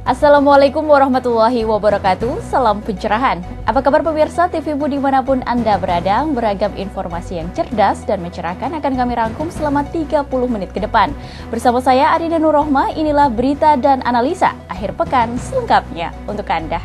Assalamualaikum warahmatullahi wabarakatuh, salam pencerahan. Apa kabar pemirsa TVibu dimanapun Anda berada, beragam informasi yang cerdas dan mencerahkan akan kami rangkum selama 30 menit ke depan. Bersama saya Arina Nurrohma, inilah berita dan analisa akhir pekan selengkapnya untuk Anda.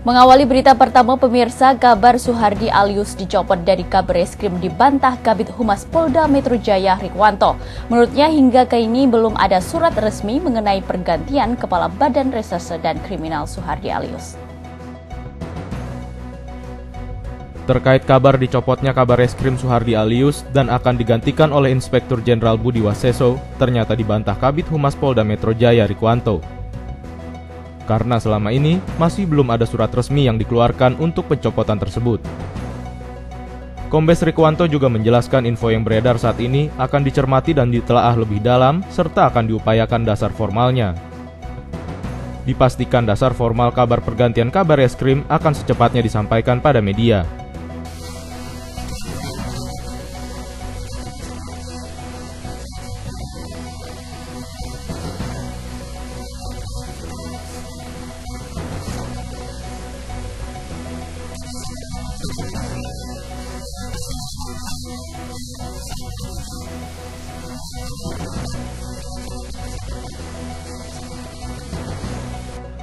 Mengawali berita pertama pemirsa, kabar Suhardi Alyus dicopot dari Kabareskrim dibantah Kabid Humas Polda Metro Jaya Rikwanto. Menurutnya hingga kini belum ada surat resmi mengenai pergantian Kepala Badan Reserse dan Kriminal Suhardi Alyus. Terkait kabar dicopotnya Kabareskrim Suhardi Alyus dan akan digantikan oleh Inspektur Jenderal Budi Waseso, ternyata dibantah Kabid Humas Polda Metro Jaya Rikwanto. Karena selama ini masih belum ada surat resmi yang dikeluarkan untuk pencopotan tersebut. Kombes Rikwanto juga menjelaskan info yang beredar saat ini akan dicermati dan ditelaah lebih dalam serta akan diupayakan dasar formalnya. Dipastikan dasar formal kabar pergantian Kabareskrim akan secepatnya disampaikan pada media.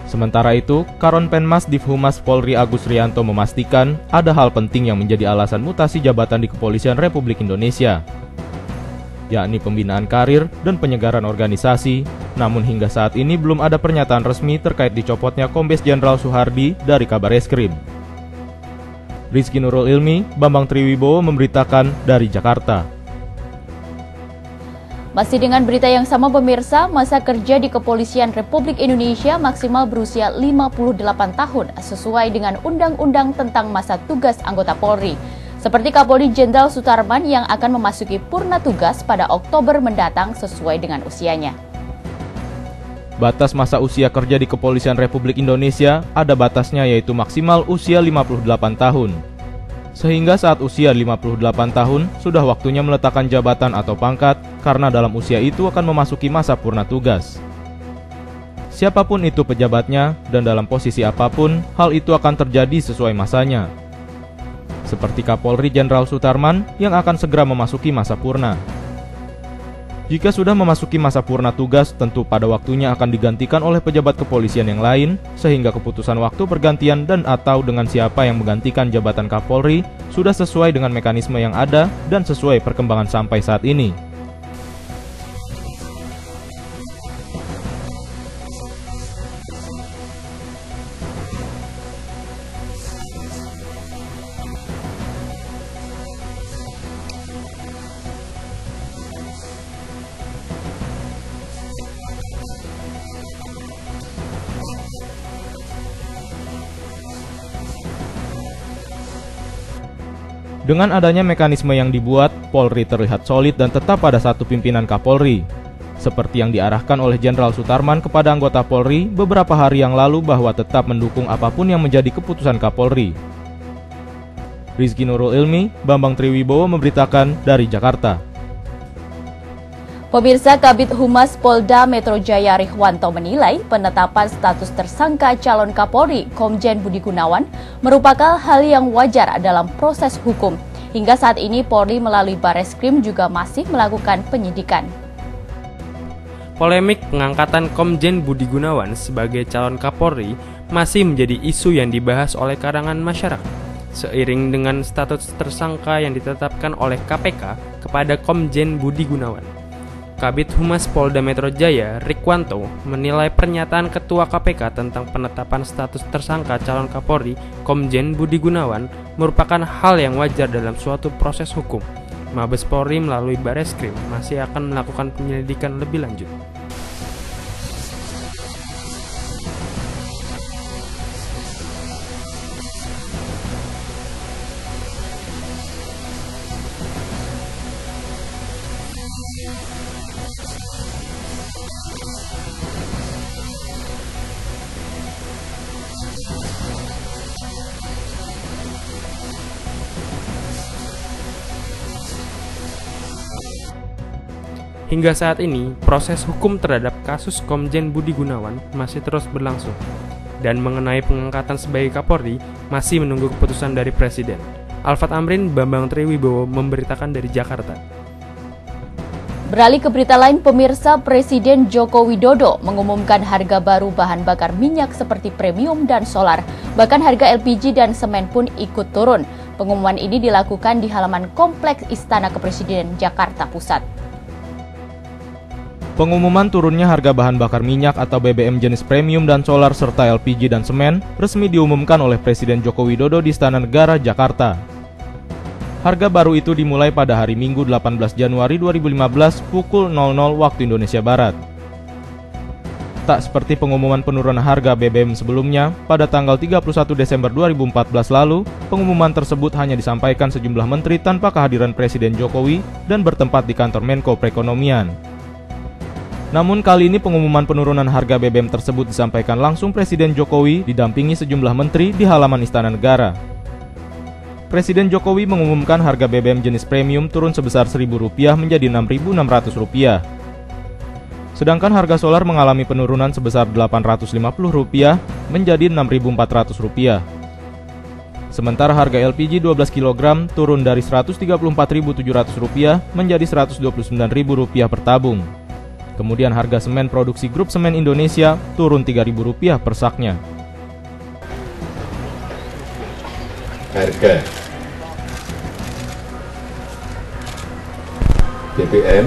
Sementara itu, Karonpenmas Divhumas Polri Agus Rianto memastikan ada hal penting yang menjadi alasan mutasi jabatan di Kepolisian Republik Indonesia, yakni pembinaan karir dan penyegaran organisasi, namun hingga saat ini belum ada pernyataan resmi terkait dicopotnya Kombes Jenderal Suhardi dari Kabareskrim. Rizky Nurul Ilmi, Bambang Triwibowo memberitakan dari Jakarta. Masih dengan berita yang sama pemirsa, masa kerja di Kepolisian Republik Indonesia maksimal berusia 58 tahun sesuai dengan Undang-Undang tentang Masa Tugas Anggota Polri. Seperti Kapolri Jenderal Sutarman yang akan memasuki purna tugas pada Oktober mendatang sesuai dengan usianya. Batas masa usia kerja di Kepolisian Republik Indonesia ada batasnya yaitu maksimal usia 58 tahun. Sehingga saat usia 58 tahun, sudah waktunya meletakkan jabatan atau pangkat, karena dalam usia itu akan memasuki masa purna tugas. Siapapun itu pejabatnya, dan dalam posisi apapun, hal itu akan terjadi sesuai masanya. Seperti Kapolri Jenderal Sutarman yang akan segera memasuki masa purna. Jika sudah memasuki masa purna tugas, tentu pada waktunya akan digantikan oleh pejabat kepolisian yang lain, sehingga keputusan waktu pergantian dan atau dengan siapa yang menggantikan jabatan Kapolri sudah sesuai dengan mekanisme yang ada dan sesuai perkembangan sampai saat ini. Dengan adanya mekanisme yang dibuat, Polri terlihat solid dan tetap pada satu pimpinan Kapolri. Seperti yang diarahkan oleh Jenderal Sutarman kepada anggota Polri beberapa hari yang lalu bahwa tetap mendukung apapun yang menjadi keputusan Kapolri. Rizky Nurul Ilmi, Bambang Triwibowo memberitakan dari Jakarta. Pemirsa, Kabid Humas Polda Metro Jaya Rikwanto menilai penetapan status tersangka calon Kapolri Komjen Budi Gunawan merupakan hal yang wajar dalam proses hukum. Hingga saat ini Polri melalui Bareskrim juga masih melakukan penyidikan. Polemik pengangkatan Komjen Budi Gunawan sebagai calon Kapolri masih menjadi isu yang dibahas oleh kalangan masyarakat. Seiring dengan status tersangka yang ditetapkan oleh KPK kepada Komjen Budi Gunawan, Kabid Humas Polda Metro Jaya Rikwanto menilai pernyataan Ketua KPK tentang penetapan status tersangka calon Kapolri Komjen Budi Gunawan merupakan hal yang wajar dalam suatu proses hukum. Mabes Polri melalui Bareskrim masih akan melakukan penyelidikan lebih lanjut. Hingga saat ini, proses hukum terhadap kasus Komjen Budi Gunawan masih terus berlangsung. Dan mengenai pengangkatan sebagai Kapolri, masih menunggu keputusan dari Presiden. Alfat Amrin, Bambang Triwibowo memberitakan dari Jakarta. Beralih ke berita lain, pemirsa, Presiden Joko Widodo mengumumkan harga baru bahan bakar minyak seperti premium dan solar. Bahkan harga LPG dan semen pun ikut turun. Pengumuman ini dilakukan di halaman Kompleks Istana Kepresiden Jakarta Pusat. Pengumuman turunnya harga bahan bakar minyak atau BBM jenis premium dan solar serta LPG dan semen resmi diumumkan oleh Presiden Joko Widodo di Istana Negara, Jakarta. Harga baru itu dimulai pada hari Minggu 18 Januari 2015 pukul 00 waktu Indonesia Barat. Tak seperti pengumuman penurunan harga BBM sebelumnya, pada tanggal 31 Desember 2014 lalu, pengumuman tersebut hanya disampaikan sejumlah menteri tanpa kehadiran Presiden Jokowi dan bertempat di kantor Menko Perekonomian. Namun kali ini pengumuman penurunan harga BBM tersebut disampaikan langsung Presiden Jokowi didampingi sejumlah menteri di halaman Istana Negara. Presiden Jokowi mengumumkan harga BBM jenis premium turun sebesar Rp1.000 menjadi Rp6.600. Sedangkan harga solar mengalami penurunan sebesar Rp850 menjadi Rp6.400. Sementara harga LPG 12 kg turun dari Rp134.700 menjadi Rp129.000 per tabung. Kemudian harga semen produksi Grup Semen Indonesia turun Rp3.000 per saknya. Harga BBM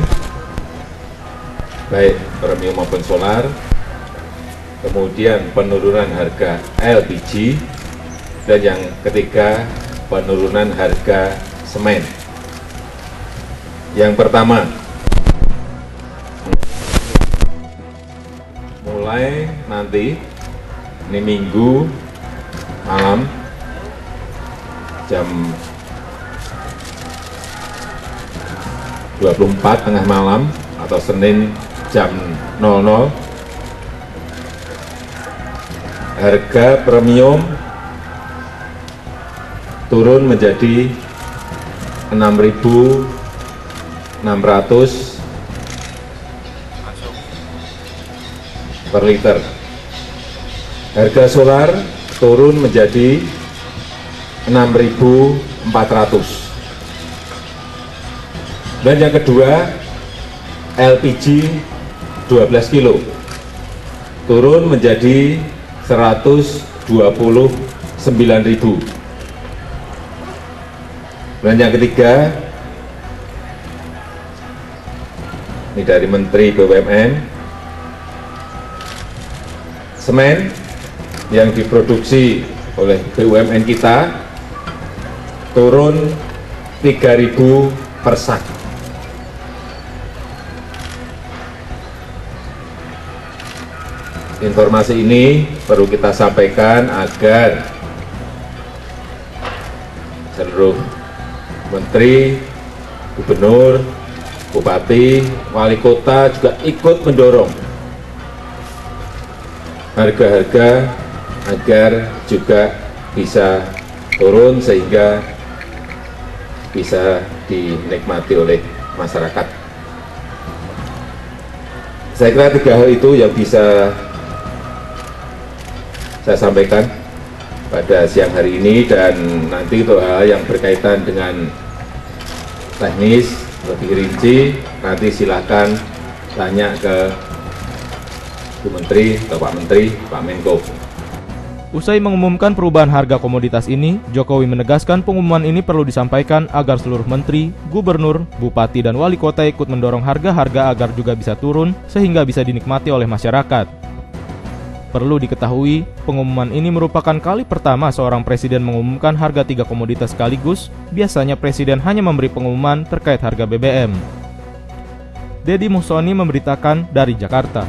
baik premium maupun solar, kemudian penurunan harga LPG, dan yang ketiga penurunan harga semen. Yang pertama, mulai nanti ini Minggu malam jam 24 tengah malam atau Senin jam 00, harga premium turun menjadi Rp6.600 per liter. Harga solar turun menjadi Rp6.400. Dan yang kedua, LPG 12 kilo turun menjadi Rp129.000. Dan yang ketiga, ini dari Menteri BUMN, semen yang diproduksi oleh BUMN kita turun 3.000 per sak. Informasi ini perlu kita sampaikan agar seluruh menteri, gubernur, bupati, wali kota juga ikut mendorong harga-harga agar juga bisa turun sehingga bisa dinikmati oleh masyarakat. Saya kira tiga hal itu yang bisa saya sampaikan pada siang hari ini, dan nanti untuk hal yang berkaitan dengan teknis lebih rinci nanti silakan tanya ke Bu Menteri atau Pak Menteri, Pak Menko. Usai mengumumkan perubahan harga komoditas ini, Jokowi menegaskan pengumuman ini perlu disampaikan agar seluruh menteri, gubernur, bupati, dan wali kota ikut mendorong harga-harga agar juga bisa turun sehingga bisa dinikmati oleh masyarakat. Perlu diketahui, pengumuman ini merupakan kali pertama seorang presiden mengumumkan harga 3 komoditas sekaligus. Biasanya presiden hanya memberi pengumuman terkait harga BBM. Dedi Musoni memberitakan dari Jakarta.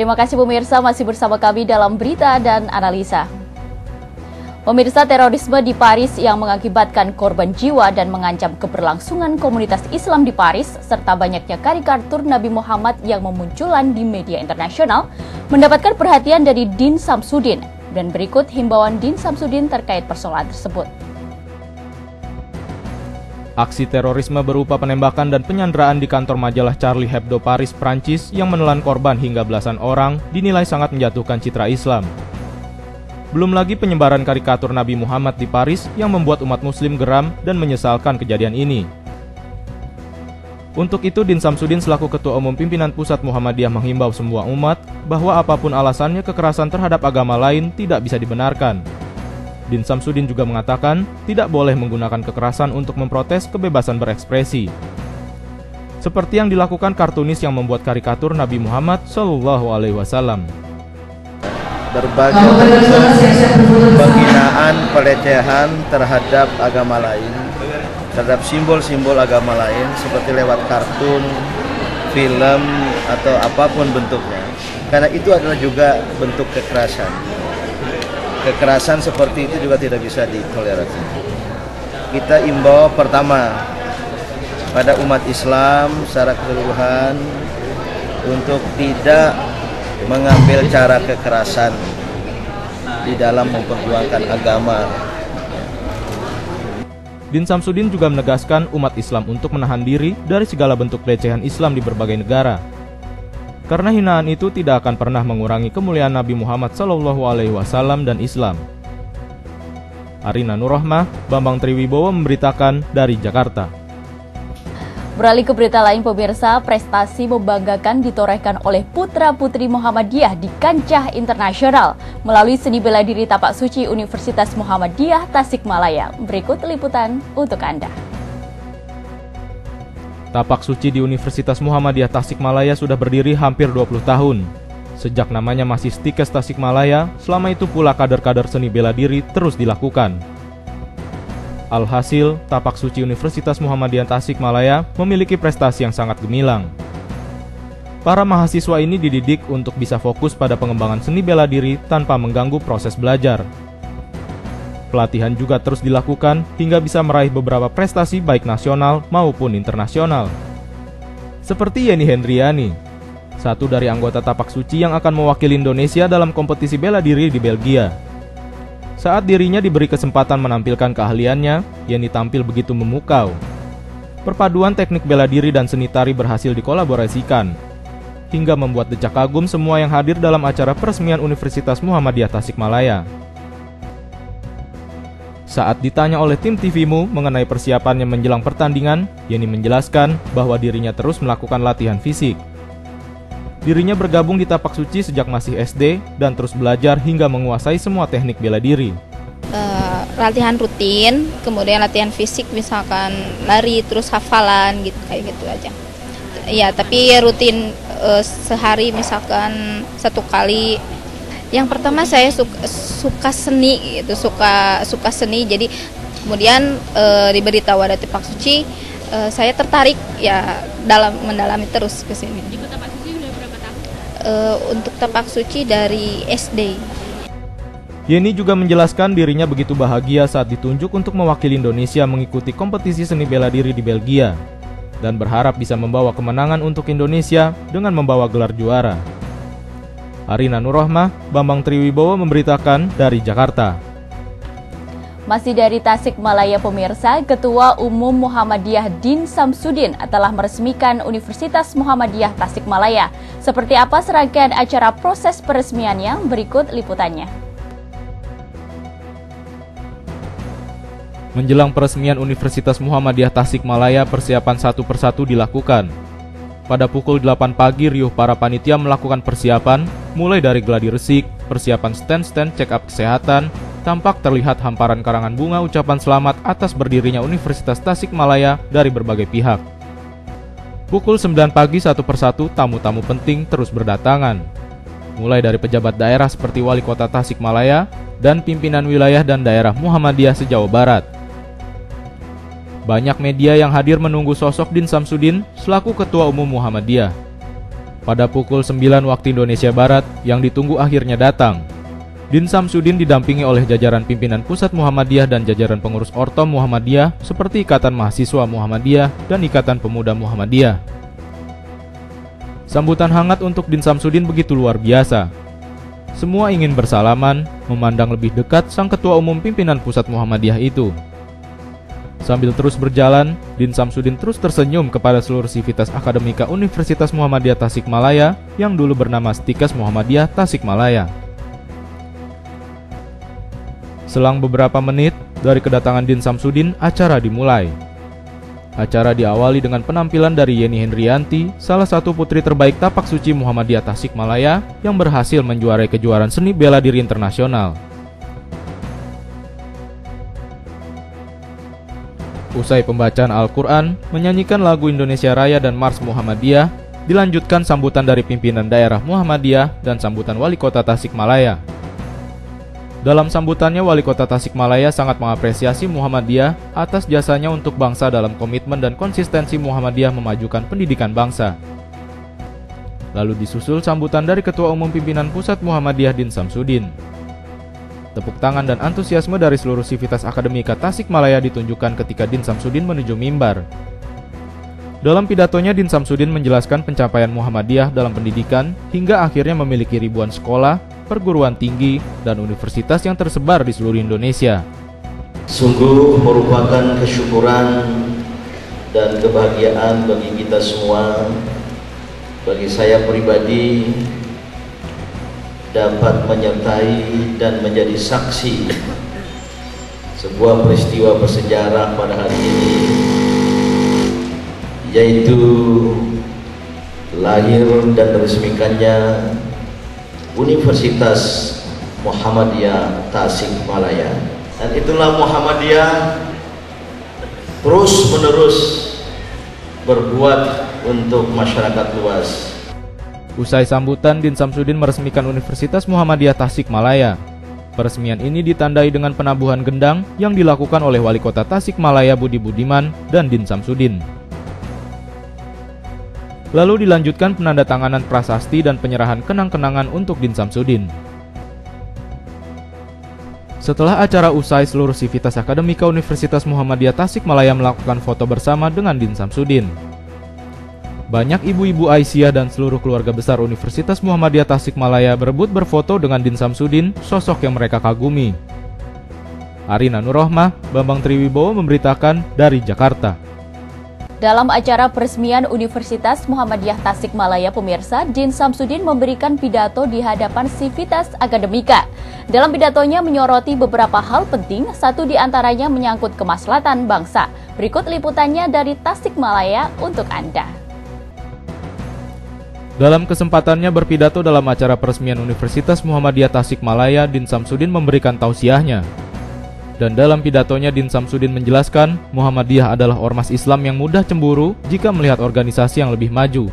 Terima kasih pemirsa, masih bersama kami dalam berita dan analisa. Pemirsa, terorisme di Paris yang mengakibatkan korban jiwa dan mengancam keberlangsungan komunitas Islam di Paris, serta banyaknya karikatur Nabi Muhammad yang memunculan di media internasional, mendapatkan perhatian dari Din Samsudin. Dan berikut himbauan Din Samsudin terkait persoalan tersebut. Aksi terorisme berupa penembakan dan penyanderaan di kantor majalah Charlie Hebdo Paris, Prancis yang menelan korban hingga belasan orang dinilai sangat menjatuhkan citra Islam. Belum lagi penyebaran karikatur Nabi Muhammad di Paris yang membuat umat muslim geram dan menyesalkan kejadian ini. Untuk itu, Din Samsudin selaku Ketua Umum Pimpinan Pusat Muhammadiyah menghimbau semua umat bahwa apapun alasannya kekerasan terhadap agama lain tidak bisa dibenarkan. Din Samsudin juga mengatakan tidak boleh menggunakan kekerasan untuk memprotes kebebasan berekspresi. Seperti yang dilakukan kartunis yang membuat karikatur Nabi Muhammad SAW. Berbagai penghinaan, pelecehan terhadap agama lain, terhadap simbol-simbol agama lain seperti lewat kartun, film, atau apapun bentuknya. Karena itu adalah juga bentuk kekerasan. Kekerasan seperti itu juga tidak bisa ditoleransi. Kita imbau pertama pada umat Islam secara keseluruhan untuk tidak mengambil cara kekerasan di dalam memperjuangkan agama. Din Samsudin juga menegaskan umat Islam untuk menahan diri dari segala bentuk pelecehan Islam di berbagai negara. Karena hinaan itu tidak akan pernah mengurangi kemuliaan Nabi Muhammad SAW dan Islam. Arina Nurrohmah, Bambang Triwibowo memberitakan dari Jakarta. Beralih ke berita lain pemirsa, prestasi membanggakan ditorehkan oleh putra-putri Muhammadiyah di kancah internasional melalui seni bela diri tapak suci Universitas Muhammadiyah Tasikmalaya. Berikut liputan untuk Anda. Tapak suci di Universitas Muhammadiyah Tasikmalaya sudah berdiri hampir 20 tahun. Sejak namanya masih Stikes Tasikmalaya, selama itu pula kader-kader seni bela diri terus dilakukan. Alhasil, tapak suci Universitas Muhammadiyah Tasikmalaya memiliki prestasi yang sangat gemilang. Para mahasiswa ini dididik untuk bisa fokus pada pengembangan seni bela diri tanpa mengganggu proses belajar. Pelatihan juga terus dilakukan hingga bisa meraih beberapa prestasi baik nasional maupun internasional. Seperti Yeni Hendriani, satu dari anggota tapak suci yang akan mewakili Indonesia dalam kompetisi bela diri di Belgia. Saat dirinya diberi kesempatan menampilkan keahliannya, Yeni tampil begitu memukau. Perpaduan teknik bela diri dan seni tari berhasil dikolaborasikan, hingga membuat decak kagum semua yang hadir dalam acara peresmian Universitas Muhammadiyah Tasikmalaya. Saat ditanya oleh tim TVMU mengenai persiapannya menjelang pertandingan, Yeni menjelaskan bahwa dirinya terus melakukan latihan fisik. Dirinya bergabung di tapak suci sejak masih SD dan terus belajar hingga menguasai semua teknik bela diri. Latihan rutin, kemudian latihan fisik misalkan lari, terus hafalan gitu, kayak gitu aja. Iya, tapi rutin sehari misalkan 1 kali. Yang pertama saya suka seni gitu, suka seni. Jadi kemudian diberitahu ada tapak suci, saya tertarik ya dalam mendalami terus ke sini. Ikut tapak suci udah berapa tahun? Untuk tapak suci dari SD. Yeni juga menjelaskan dirinya begitu bahagia saat ditunjuk untuk mewakili Indonesia mengikuti kompetisi seni bela diri di Belgia dan berharap bisa membawa kemenangan untuk Indonesia dengan membawa gelar juara. Arina Nurrohmah, Bambang Triwibowo memberitakan dari Jakarta. Masih dari Tasikmalaya pemirsa, Ketua Umum Muhammadiyah Din Samsudin telah meresmikan Universitas Muhammadiyah Tasikmalaya. Seperti apa serangkaian acara proses peresmiannya? Berikut liputannya. Menjelang peresmian Universitas Muhammadiyah Tasikmalaya, persiapan satu persatu dilakukan. Pada pukul 8 pagi, riuh para panitia melakukan persiapan, mulai dari gladi resik, persiapan stand-stand check-up kesehatan, tampak terlihat hamparan karangan bunga ucapan selamat atas berdirinya Universitas Tasikmalaya dari berbagai pihak. Pukul 9 pagi, satu persatu tamu-tamu penting terus berdatangan. Mulai dari pejabat daerah seperti Wali Kota Tasikmalaya dan pimpinan wilayah dan daerah Muhammadiyah se-Jawa Barat. Banyak media yang hadir menunggu sosok Din Samsudin selaku Ketua Umum Muhammadiyah. Pada pukul 9 waktu Indonesia Barat, yang ditunggu akhirnya datang. Din Samsudin didampingi oleh jajaran pimpinan Pusat Muhammadiyah dan jajaran pengurus Ortom Muhammadiyah seperti Ikatan Mahasiswa Muhammadiyah dan Ikatan Pemuda Muhammadiyah. Sambutan hangat untuk Din Samsudin begitu luar biasa. Semua ingin bersalaman, memandang lebih dekat sang ketua umum pimpinan Pusat Muhammadiyah itu. Sambil terus berjalan, Din Samsudin terus tersenyum kepada seluruh sivitas akademika Universitas Muhammadiyah Tasikmalaya yang dulu bernama Stikas Muhammadiyah Tasikmalaya. Selang beberapa menit dari kedatangan Din Samsudin, acara dimulai. Acara diawali dengan penampilan dari Yeni Hendrianti, salah satu putri terbaik tapak suci Muhammadiyah Tasikmalaya yang berhasil menjuarai kejuaraan seni bela diri internasional. Usai pembacaan Al-Quran, menyanyikan lagu Indonesia Raya dan Mars Muhammadiyah, dilanjutkan sambutan dari pimpinan daerah Muhammadiyah dan sambutan Wali Kota Tasikmalaya. Dalam sambutannya, Wali Kota Tasikmalaya sangat mengapresiasi Muhammadiyah atas jasanya untuk bangsa dalam komitmen dan konsistensi Muhammadiyah memajukan pendidikan bangsa. Lalu disusul sambutan dari Ketua Umum Pimpinan Pusat Muhammadiyah Din Samsudin. Tepuk tangan dan antusiasme dari seluruh sivitas akademika Tasikmalaya ditunjukkan ketika Din Samsudin menuju mimbar. Dalam pidatonya, Din Samsudin menjelaskan pencapaian Muhammadiyah dalam pendidikan hingga akhirnya memiliki ribuan sekolah, perguruan tinggi, dan universitas yang tersebar di seluruh Indonesia. Sungguh merupakan kesyukuran dan kebahagiaan bagi kita semua, bagi saya pribadi, dapat menyertai dan menjadi saksi sebuah peristiwa bersejarah pada hari ini, yaitu lahir dan diresmikannya Universitas Muhammadiyah Tasikmalaya. Dan itulah Muhammadiyah terus menerus berbuat untuk masyarakat luas. Usai sambutan, Din Samsudin meresmikan Universitas Muhammadiyah Tasikmalaya. Peresmian ini ditandai dengan penabuhan gendang yang dilakukan oleh Wali Kota Tasikmalaya Budi Budiman dan Din Samsudin. Lalu dilanjutkan penandatanganan prasasti dan penyerahan kenang-kenangan untuk Din Samsudin. Setelah acara usai, seluruh sivitas akademika Universitas Muhammadiyah Tasikmalaya melakukan foto bersama dengan Din Samsudin. Banyak ibu-ibu Aisyah dan seluruh keluarga besar Universitas Muhammadiyah Tasikmalaya berebut berfoto dengan Din Samsudin, sosok yang mereka kagumi. Arina Nurrohmah, Bambang Triwibowo memberitakan dari Jakarta. Dalam acara peresmian Universitas Muhammadiyah Tasikmalaya, pemirsa, Din Samsudin memberikan pidato di hadapan sivitas akademika. Dalam pidatonya menyoroti beberapa hal penting, satu di antaranya menyangkut kemaslahatan bangsa. Berikut liputannya dari Tasikmalaya untuk Anda. Dalam kesempatannya berpidato dalam acara peresmian Universitas Muhammadiyah Tasikmalaya, Din Samsudin memberikan tausiahnya. Dan dalam pidatonya, Din Samsudin menjelaskan Muhammadiyah adalah ormas Islam yang mudah cemburu jika melihat organisasi yang lebih maju.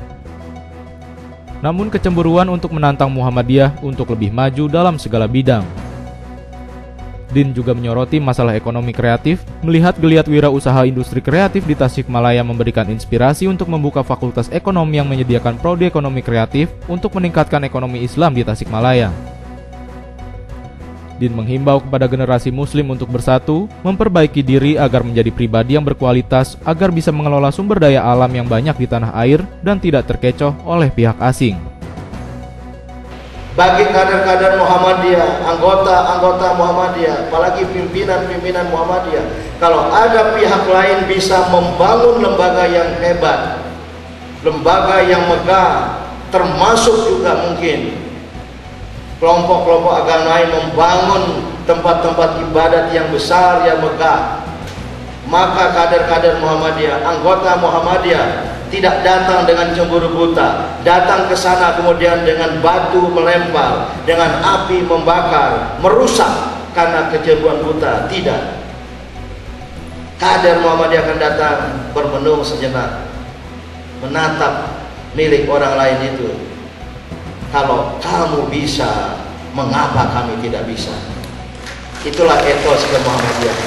Namun kecemburuan untuk menantang Muhammadiyah untuk lebih maju dalam segala bidang. Din juga menyoroti masalah ekonomi kreatif, melihat geliat wirausaha industri kreatif di Tasikmalaya memberikan inspirasi untuk membuka fakultas ekonomi yang menyediakan prodi ekonomi kreatif untuk meningkatkan ekonomi Islam di Tasikmalaya. Din menghimbau kepada generasi muslim untuk bersatu, memperbaiki diri agar menjadi pribadi yang berkualitas, agar bisa mengelola sumber daya alam yang banyak di tanah air dan tidak terkecoh oleh pihak asing. Bagi kader-kader Muhammadiyah, anggota-anggota Muhammadiyah, apalagi pimpinan-pimpinan Muhammadiyah, kalau ada pihak lain bisa membangun lembaga yang hebat, lembaga yang megah, termasuk juga mungkin kelompok-kelompok agama lain membangun tempat-tempat ibadat yang besar, yang megah, maka kader-kader Muhammadiyah, anggota Muhammadiyah tidak datang dengan cemburu buta, datang ke sana kemudian dengan batu melempar, dengan api membakar, merusak karena kecemburuan buta. Tidak. Kader Muhammadiyah akan datang bermenung sejenak, menatap milik orang lain itu. Kalau kamu bisa, mengapa kami tidak bisa? Itulah etos Muhammadiyah.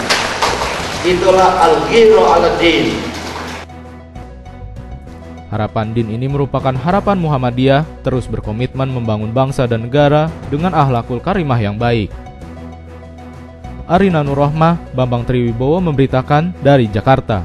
Itulah al-ghirru 'ala din. Harapan Din ini merupakan harapan Muhammadiyah terus berkomitmen membangun bangsa dan negara dengan akhlakul karimah yang baik. Arina Nurrohmah, Bambang Triwibowo memberitakan dari Jakarta.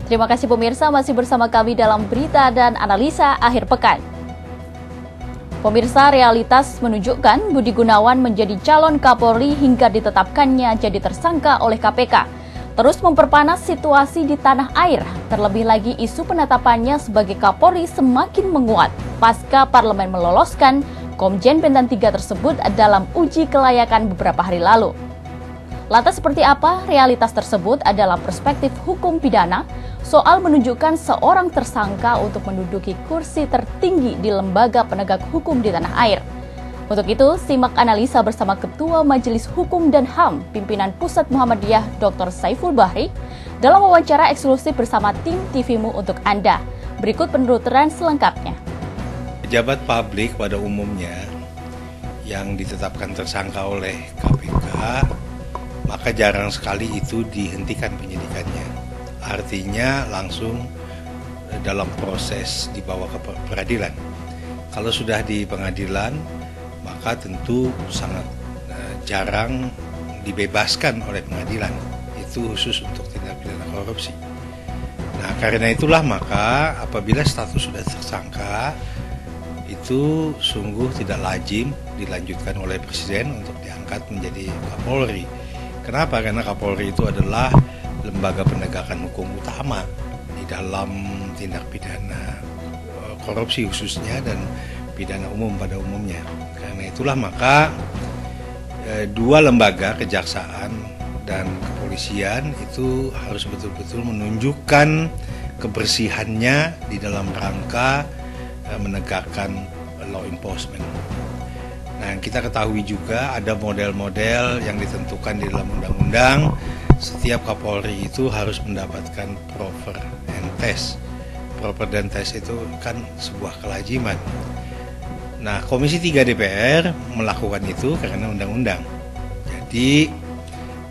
Terima kasih pemirsa, masih bersama kami dalam berita dan analisa akhir pekan. Pemirsa, realitas menunjukkan Budi Gunawan menjadi calon Kapolri hingga ditetapkannya jadi tersangka oleh KPK. Terus memperpanas situasi di tanah air. Terlebih lagi isu penetapannya sebagai Kapolri semakin menguat pasca parlemen meloloskan Komjen Bintang 3 tersebut dalam uji kelayakan beberapa hari lalu. Lantas seperti apa realitas tersebut adalah perspektif hukum pidana soal menunjukkan seorang tersangka untuk menduduki kursi tertinggi di lembaga penegak hukum di tanah air. Untuk itu, simak analisa bersama Ketua Majelis Hukum dan HAM Pimpinan Pusat Muhammadiyah Dr. Saiful Bahri dalam wawancara eksklusif bersama tim TVMU untuk Anda. Berikut penuturan selengkapnya. Pejabat publik pada umumnya yang ditetapkan tersangka oleh KPK, maka jarang sekali itu dihentikan penyidikannya. Artinya langsung dalam proses dibawa ke peradilan. Kalau sudah di pengadilan, maka tentu sangat jarang dibebaskan oleh pengadilan. Itu khusus untuk tindak pidana korupsi. Nah, karena itulah maka apabila status sudah tersangka, itu sungguh tidak lazim dilanjutkan oleh Presiden untuk diangkat menjadi Kapolri. Kenapa? Karena Kapolri itu adalah lembaga penegakan hukum utama di dalam tindak pidana korupsi khususnya dan pidana umum pada umumnya. Karena itulah maka dua lembaga, kejaksaan dan kepolisian, itu harus betul-betul menunjukkan kebersihannya di dalam rangka menegakkan law enforcement. Nah, kita ketahui juga ada model-model yang ditentukan di dalam undang-undang. Setiap Kapolri itu harus mendapatkan proper and test. Proper dan test itu kan sebuah kelaziman. Nah, Komisi 3 DPR melakukan itu karena undang-undang. Jadi,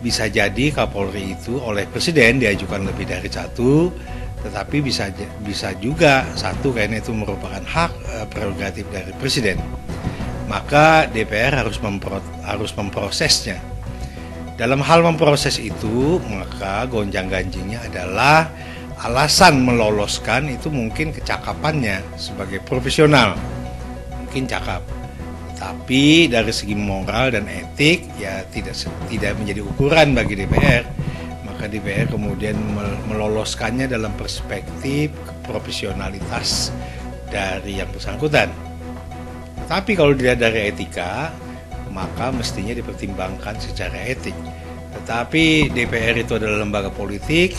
bisa jadi Kapolri itu oleh Presiden diajukan lebih dari satu, tetapi bisa juga satu karena itu merupakan hak prerogatif dari Presiden. Maka DPR harus memprosesnya. Dalam hal memproses itu, maka gonjang-ganjingnya adalah alasan meloloskan itu mungkin kecakapannya sebagai profesional, mungkin cakap. Tapi dari segi moral dan etik ya tidak menjadi ukuran bagi DPR. Maka DPR kemudian meloloskannya dalam perspektif profesionalitas dari yang bersangkutan. Tapi kalau dilihat dari etika, maka mestinya dipertimbangkan secara etik. Tetapi DPR itu adalah lembaga politik,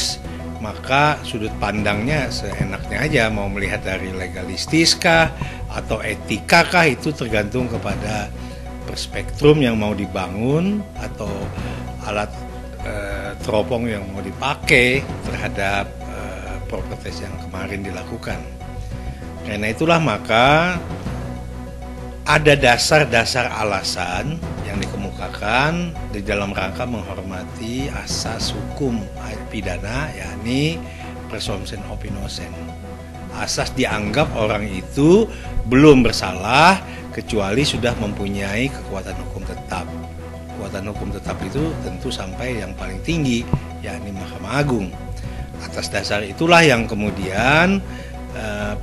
maka sudut pandangnya seenaknya aja, mau melihat dari legalistiskah atau etikakah, itu tergantung kepada perspektrum yang mau dibangun atau alat teropong yang mau dipakai terhadap properties yang kemarin dilakukan. Karena itulah maka ada dasar-dasar alasan yang dikemukakan di dalam rangka menghormati asas hukum pidana, yakni presumption of innocence. Asas dianggap orang itu belum bersalah kecuali sudah mempunyai kekuatan hukum tetap. Kekuatan hukum tetap itu tentu sampai yang paling tinggi, yakni Mahkamah Agung. Atas dasar itulah yang kemudian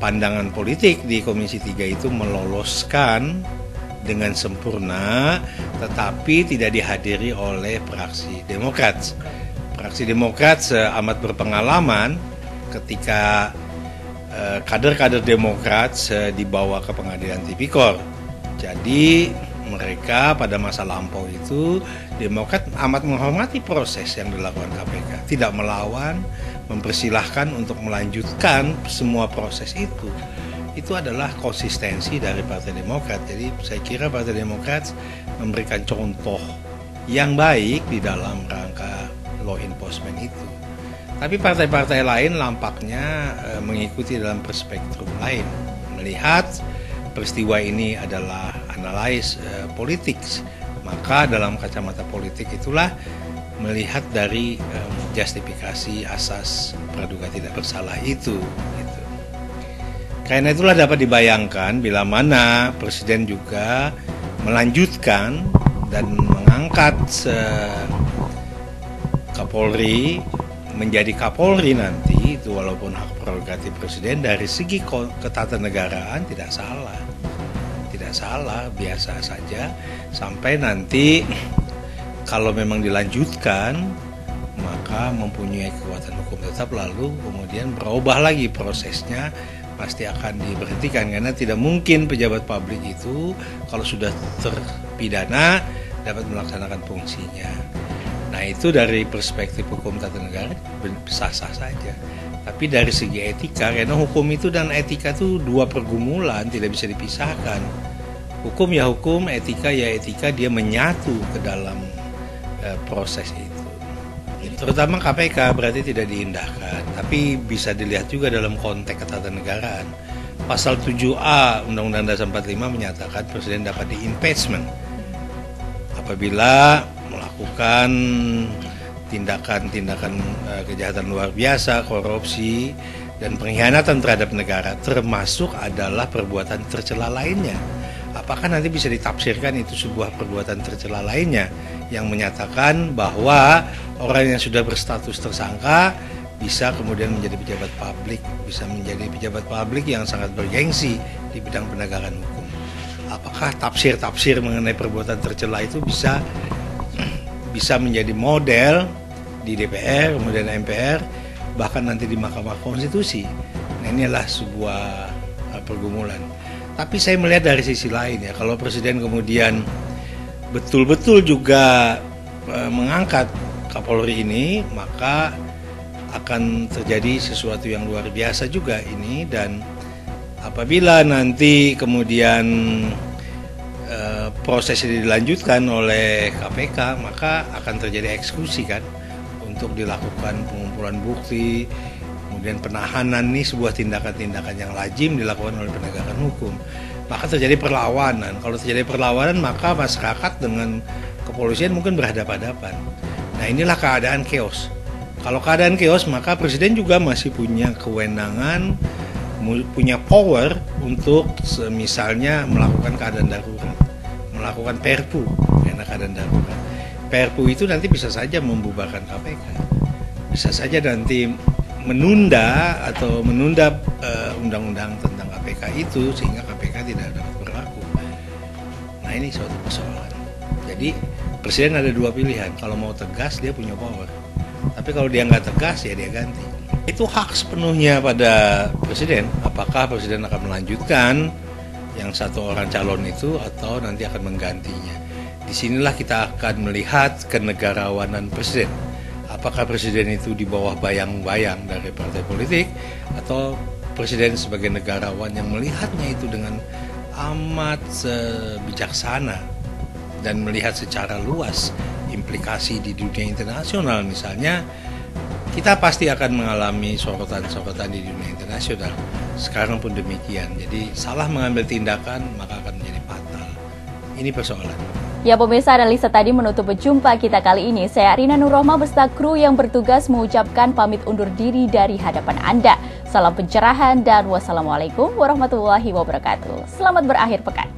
pandangan politik di Komisi 3 itu meloloskan dengan sempurna, tetapi tidak dihadiri oleh praksi Demokrat. Praksi Demokrat amat berpengalaman ketika kader-kader Demokrat dibawa ke pengadilan tipikor. Jadi mereka pada masa lampau itu Demokrat amat menghormati proses yang dilakukan KPK, tidak melawan, mempersilahkan untuk melanjutkan semua proses itu adalah konsistensi dari Partai Demokrat. Jadi saya kira Partai Demokrat memberikan contoh yang baik di dalam rangka law enforcement itu. Tapi partai-partai lain nampaknya mengikuti dalam perspektif lain, melihat peristiwa ini adalah analis politik, maka dalam kacamata politik itulah melihat dari justifikasi asas praduga tidak bersalah itu. Gitu. Karena itulah dapat dibayangkan bila mana Presiden juga melanjutkan dan mengangkat Kapolri menjadi Kapolri nanti, itu walaupun hak prerogatif Presiden, dari segi ketatanegaraan tidak salah, biasa saja, sampai nanti kalau memang dilanjutkan maka mempunyai kekuatan hukum tetap, lalu kemudian berubah lagi prosesnya, pasti akan diberhentikan, karena tidak mungkin pejabat publik itu kalau sudah terpidana dapat melaksanakan fungsinya. Nah, itu dari perspektif hukum tata negara sah-sah saja. Tapi dari segi etika, karena hukum itu dan etika itu dua pergumulan, tidak bisa dipisahkan. Hukum ya hukum, etika ya etika, dia menyatu ke dalam proses itu. Terutama KPK berarti tidak diindahkan, tapi bisa dilihat juga dalam konteks ketatanegaraan. Pasal 7A Undang-Undang Dasar 45 menyatakan Presiden dapat di-impeachment apabila melakukan tindakan-tindakan kejahatan luar biasa, korupsi, dan pengkhianatan terhadap negara, termasuk adalah perbuatan tercela lainnya. Apakah nanti bisa ditafsirkan itu sebuah perbuatan tercela lainnya yang menyatakan bahwa orang yang sudah berstatus tersangka bisa kemudian menjadi pejabat publik, bisa menjadi pejabat publik yang sangat bergengsi di bidang penegakan hukum. Apakah tafsir-tafsir mengenai perbuatan tercela itu bisa menjadi model di DPR, kemudian MPR, bahkan nanti di Mahkamah Konstitusi? Nah, inilah sebuah pergumulan. Tapi saya melihat dari sisi lain ya, kalau Presiden kemudian betul-betul juga mengangkat Kapolri ini, maka akan terjadi sesuatu yang luar biasa juga ini. Dan apabila nanti kemudian proses ini dilanjutkan oleh KPK, maka akan terjadi eksekusi kan, untuk dilakukan pengumpulan bukti, kemudian penahanan. Ini sebuah tindakan-tindakan yang lazim dilakukan oleh penegakan hukum. Maka terjadi perlawanan. Kalau terjadi perlawanan, maka masyarakat dengan kepolisian mungkin berhadapan-hadapan. Nah, inilah keadaan chaos. Kalau keadaan chaos, maka Presiden juga masih punya kewenangan, punya power untuk misalnya melakukan keadaan darurat, melakukan perpu karena keadaan darurat. Perpu itu nanti bisa saja membubarkan KPK, bisa saja nanti menunda undang-undang tentang KPK itu sehingga KPK tidak dapat berlaku. Nah, ini suatu persoalan. Jadi Presiden ada dua pilihan. Kalau mau tegas dia punya power, tapi kalau dia nggak tegas ya dia ganti. Itu hak sepenuhnya pada Presiden. Apakah Presiden akan melanjutkan yang satu orang calon itu atau nanti akan menggantinya? Disinilah kita akan melihat kenegarawanan Presiden. Apakah Presiden itu di bawah bayang-bayang dari partai politik, atau Presiden sebagai negarawan yang melihatnya itu dengan amat bijaksana dan melihat secara luas implikasi di dunia internasional. Misalnya, kita pasti akan mengalami sorotan-sorotan di dunia internasional. Sekarang pun demikian. Jadi salah mengambil tindakan maka akan menjadi fatal. Ini persoalan. Ya pemirsa, analisa tadi menutup jumpa kita kali ini. Saya Rina Nurrohma beserta kru yang bertugas mengucapkan pamit undur diri dari hadapan Anda. Salam pencerahan dan wassalamualaikum warahmatullahi wabarakatuh. Selamat berakhir pekan.